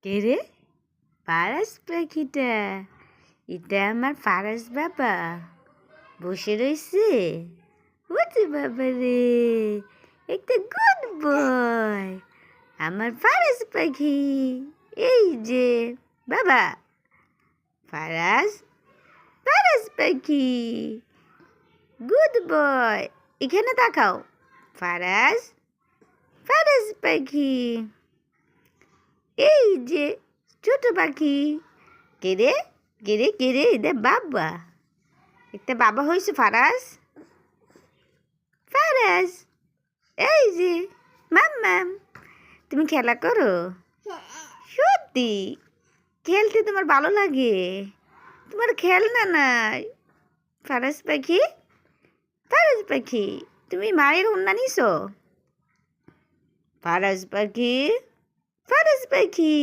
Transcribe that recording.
কে রে? ফারাজ পাখিটা? এটা আমার ফারাজ বাবা বসে রয়েছে। ওরে বাবা রে, একটা গুড বয় আমার ফারাজ পাখি। এই যে বাবা ফারাজ, ফারাজ পাখি গুড বয়। এখানে তাকাও ফারাজ, ফারাজ পাখি। এই যে ছোট পাখি। কেরে কেরে কেরে এটা বাবা, একটা বাবা হয়েছে ফারাজ। ফারাজ এই যে মাম্মাম, তুমি খেলা করো? সত্যি খেলতে তোমার ভালো লাগে? তোমার খেলনা নাই? ফারাজ পাখি, ফারাজ পাখি তুমি মায়ের ওড়না নিছো? ফারাজ পাখি, ফারাজ পাখি।